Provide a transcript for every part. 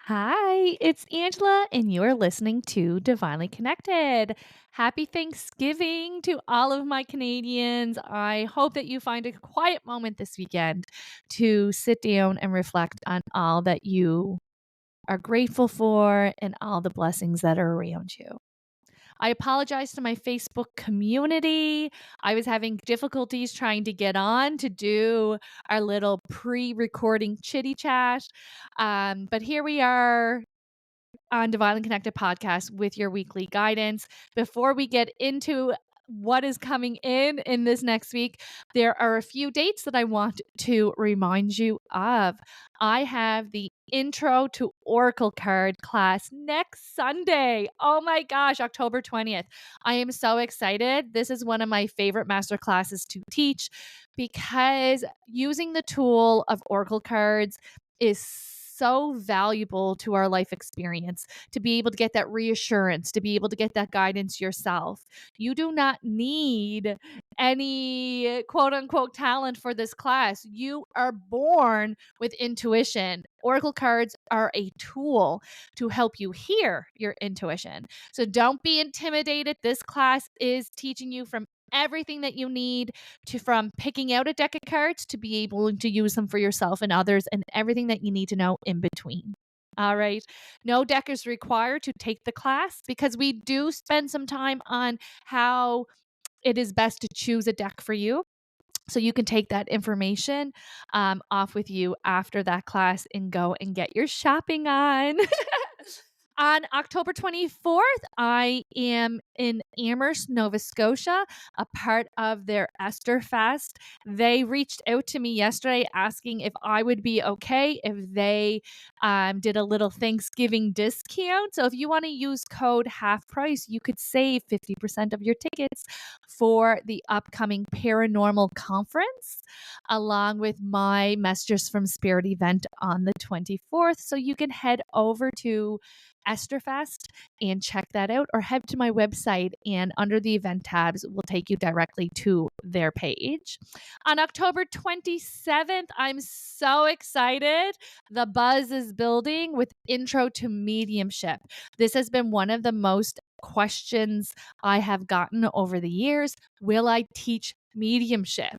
Hi, it's Angela, and you're listening to Divinely Connected. Happy Thanksgiving to all of my Canadians. I hope that you find a quiet moment this weekend to sit down and reflect on all that you are grateful for and all the blessings that are around you. I apologize to my Facebook community. I was having difficulties trying to get on to do our little pre recording chitty chat. But here we are on Divinely Connected podcast with your weekly guidance. Before we get into what is coming in this next week, there are a few dates that I want to remind you of. I have the intro to Oracle card class next Sunday. Oh my gosh, October 20th. I am so excited. This is one of my favorite master classes to teach because using the tool of Oracle cards is so valuable to our life experience to be able to get that reassurance, to be able to get that guidance yourself. You do not need any quote unquote talent for this class. You are born with intuition. Oracle cards are a tool to help you hear your intuition. So don't be intimidated. This class is teaching you from everything that you need to from picking out a deck of cards to be able to use them for yourself and others and everything that you need to know in between. All right. No deck is required to take the class because we do spend some time on how it is best to choose a deck for you. So you can take that information off with you after that class and go and get your shopping on. On October 24th, I am in Amherst, Nova Scotia, a part of their Esther Fest. They reached out to me yesterday asking if I would be okay if they did a little Thanksgiving discount. So if you want to use code half price, you could save 50% of your tickets for the upcoming paranormal conference, along with my Messages from Spirit event on the 24th. So you can head over to Esterfest and check that out, or head to my website and under the event tabs will take you directly to their page. On October 27th, I'm so excited. The buzz is building with Intro to Mediumship. This has been one of the most questions I have gotten over the years. Will I teach mediumship?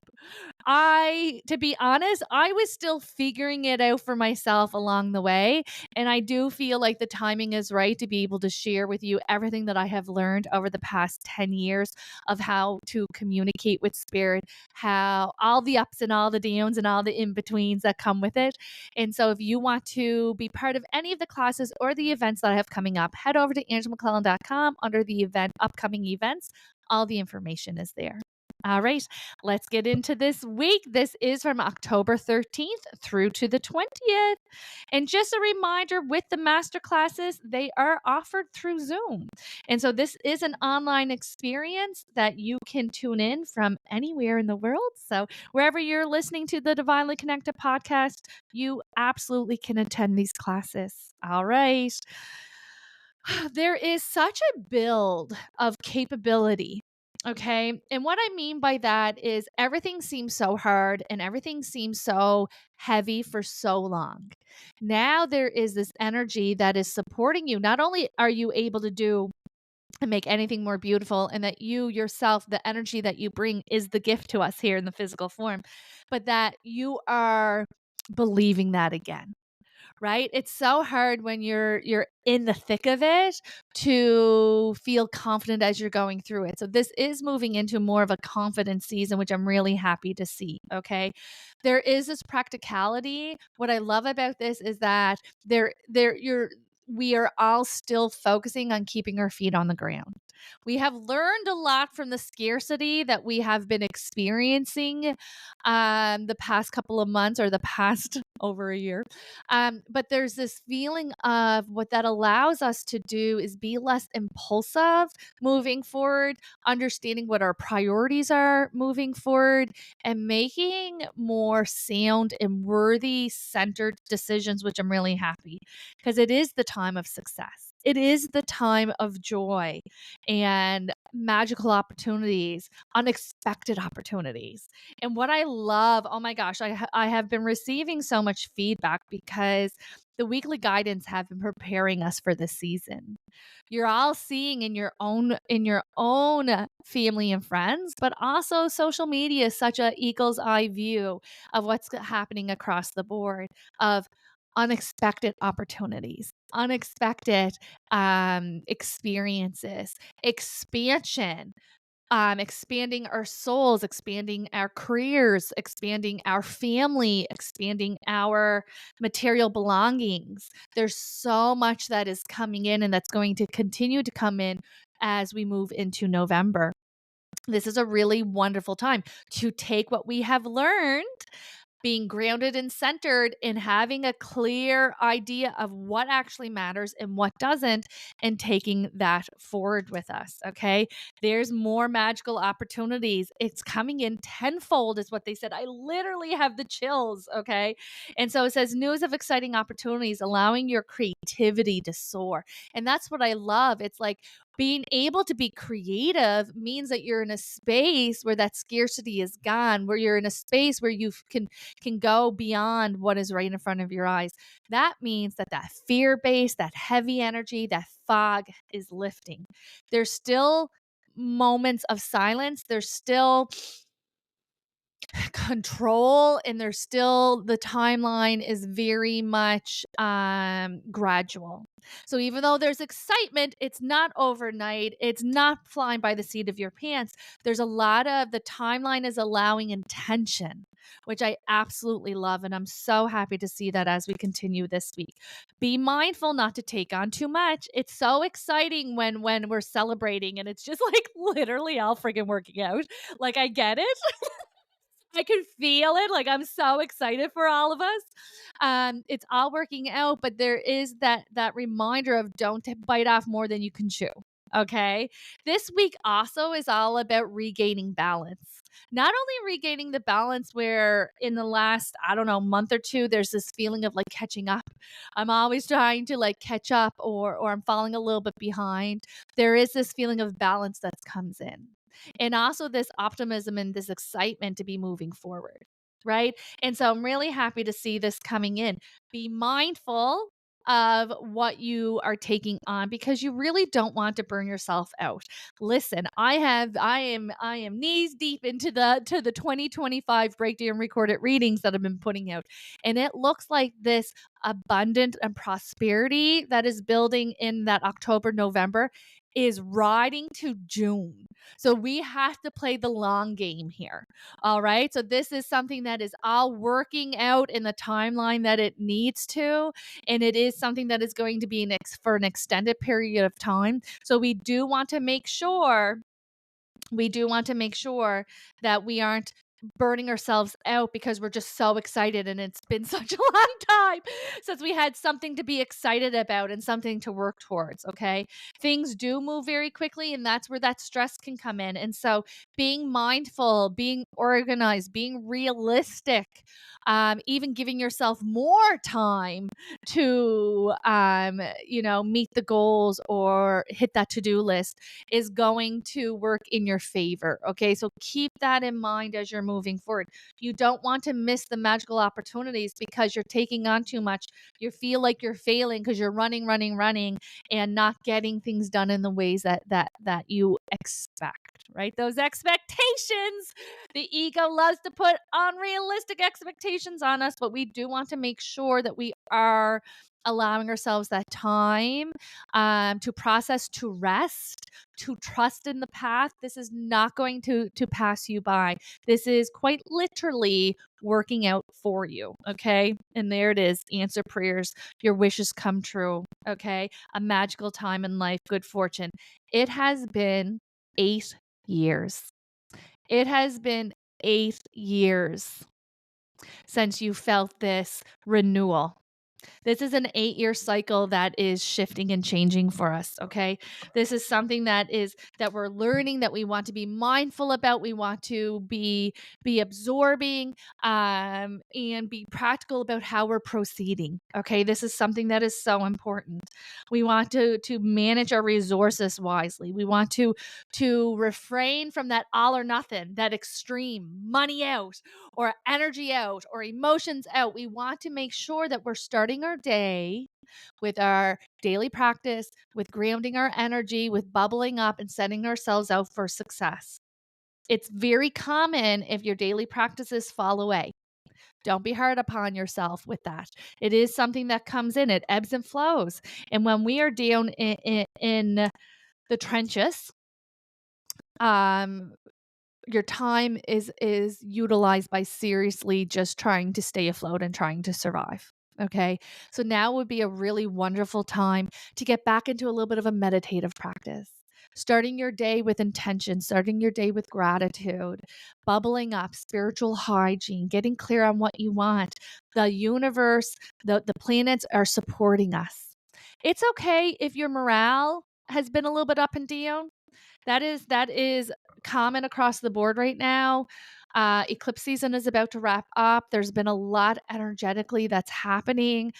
To be honest, I was still figuring it out for myself along the way. And I do feel like the timing is right to be able to share with you everything that I have learned over the past 10 years of how to communicate with spirit, how all the ups and all the downs and all the in betweens that come with it. And so if you want to be part of any of the classes or the events that I have coming up, head over to angelamcclellan.com under the event upcoming events. All the information is there. All right, let's get into this week. This is from October 13th through to the 20th. And just a reminder with the master classes, they are offered through Zoom. And so this is an online experience that you can tune in from anywhere in the world. So wherever you're listening to the Divinely Connected podcast, you absolutely can attend these classes. All right. There is such a build of capability. Okay. And what I mean by that is everything seems so hard and everything seems so heavy for so long. Now there is this energy that is supporting you. Not only are you able to do and make anything more beautiful, and that you yourself, the energy that you bring is the gift to us here in the physical form, but that you are believing that again, right? It's so hard when you're in the thick of it to feel confident as you're going through it. So this is moving into more of a confidence season, which I'm really happy to see. Okay. There is this practicality. What I love about this is that we are all still focusing on keeping our feet on the ground. We have learned a lot from the scarcity that we have been experiencing the past couple of months or the past over a year. But there's this feeling of what that allows us to do is be less impulsive moving forward, understanding what our priorities are moving forward, and making more sound and worthy centered decisions, which I'm really happy because it is the time of success. It is the time of joy. And magical opportunities, unexpected opportunities. And what I love, oh my gosh, I have been receiving so much feedback because the weekly guidance have been preparing us for this season. You're all seeing in your own family and friends, but also social media is such a eagle's eye view of what's happening across the board of unexpected opportunities, unexpected experiences, expansion, expanding our souls, expanding our careers, expanding our family, expanding our material belongings. There's so much that is coming in and that's going to continue to come in as we move into November. This is a really wonderful time to take what we have learned, being grounded and centered and having a clear idea of what actually matters and what doesn't, and taking that forward with us. Okay. There's more magical opportunities. It's coming in tenfold, is what they said. I literally have the chills. Okay. And so it says news of exciting opportunities, allowing your creativity to soar. And that's what I love. It's like, being able to be creative means that you're in a space where that scarcity is gone, where you're in a space where you can go beyond what is right in front of your eyes. That means that that fear base, that heavy energy, that fog is lifting. There's still moments of silence. There's still control, and there's still the timeline is very much gradual. So even though there's excitement, it's not overnight, it's not flying by the seat of your pants. There's a lot of the timeline is allowing intention, which I absolutely love, and I'm so happy to see that as we continue this week. Be mindful not to take on too much. It's so exciting when we're celebrating and it's just like literally all freaking working out. Like, I get it. I can feel it. Like, I'm so excited for all of us. It's all working out, but there is that reminder of bite off more than you can chew. Okay. This week also is all about regaining balance. Not only regaining the balance where in the last, I don't know, month or two, there's this feeling of like catching up. I'm always trying to like catch up, or I'm falling a little bit behind. There is this feeling of balance that comes in, and also this optimism and this excitement to be moving forward. Right. And so I'm really happy to see this coming in. Be mindful of what you are taking on, because you really don't want to burn yourself out. Listen, I am knees deep into the 2025 breakdown recorded readings that I've been putting out. And it looks like this abundant and prosperity that is building in that October, November is riding to June. So we have to play the long game here. All right. So this is something that is all working out in the timeline that it needs to. And it is something that is going to be for an extended period of time. So we do want to make sure that we aren't burning ourselves out because we're just so excited, and it's been such a long time since we had something to be excited about and something to work towards. Okay. Things do move very quickly, and that's where that stress can come in. And so being mindful, being organized, being realistic, even giving yourself more time to meet the goals or hit that to-do list is going to work in your favor. Okay. So keep that in mind as you're moving forward. You don't want to miss the magical opportunities because you're taking on too much. You feel like you're failing because you're running, and not getting things done in the ways that you expect, right? Those expectations. The ego loves to put unrealistic expectations on us, but we do want to make sure that we are allowing ourselves that time to process, to rest, to trust in the path. This is not going to pass you by. This is quite literally working out for you. Okay. And there it is. Answer prayers. Your wishes come true. Okay. A magical time in life. Good fortune. It has been 8 years. It has been 8 years since you felt this renewal. This is an 8-year cycle that is shifting and changing for us, okay? This is something that we're learning, that we want to be mindful about, we want to be absorbing, and be practical about how we're proceeding, okay? This is something that is so important. We want to manage our resources wisely. We want to refrain from that all or nothing, that extreme money out or energy out or emotions out. We want to make sure that we're starting our day with our daily practice, with grounding our energy, with bubbling up and setting ourselves out for success. It's very common if your daily practices fall away. Don't be hard upon yourself with that. It is something that comes in, it ebbs and flows. And when we are down in the trenches, um, your time is utilized by seriously just trying to stay afloat and trying to survive. Okay. So now would be a really wonderful time to get back into a little bit of a meditative practice. Starting your day with intention, starting your day with gratitude, bubbling up, spiritual hygiene, getting clear on what you want. The universe, the planets are supporting us. It's okay if your morale has been a little bit up and down. That is common across the board right now. Eclipse season is about to wrap up. There's been a lot energetically that's happening.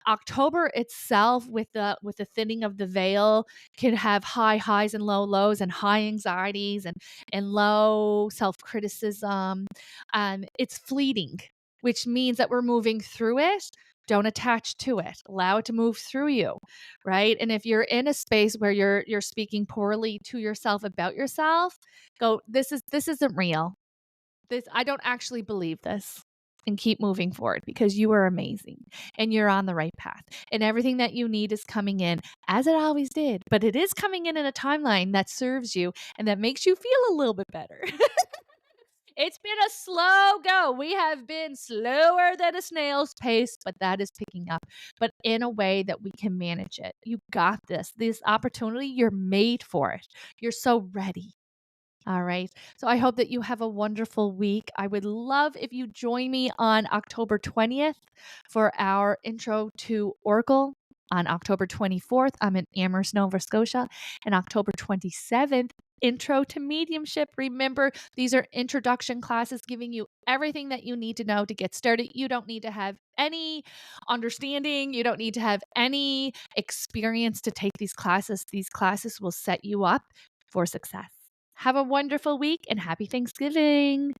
October itself, with the thinning of the veil, can have high highs and low lows, and high anxieties and low self criticism. It's fleeting, which means that we're moving through it. Don't attach to it. Allow it to move through you, right? And if you're in a space where you're speaking poorly to yourself about yourself, go, this isn't real. This I don't actually believe this. And keep moving forward, because you are amazing and you're on the right path. And everything that you need is coming in as it always did, but it is coming in a timeline that serves you and that makes you feel a little bit better. It's been a slow go. We have been slower than a snail's pace, but that is picking up, but in a way that we can manage it. You got this. This opportunity, you're made for it. You're so ready. All right. So I hope that you have a wonderful week. I would love if you join me on October 20th for our intro to Oracle. On October 24th, I'm in Amherst, Nova Scotia. And October 27th, intro to mediumship. Remember, these are introduction classes giving you everything that you need to know to get started. You don't need to have any understanding. You don't need to have any experience to take these classes. These classes will set you up for success. Have a wonderful week and happy Thanksgiving.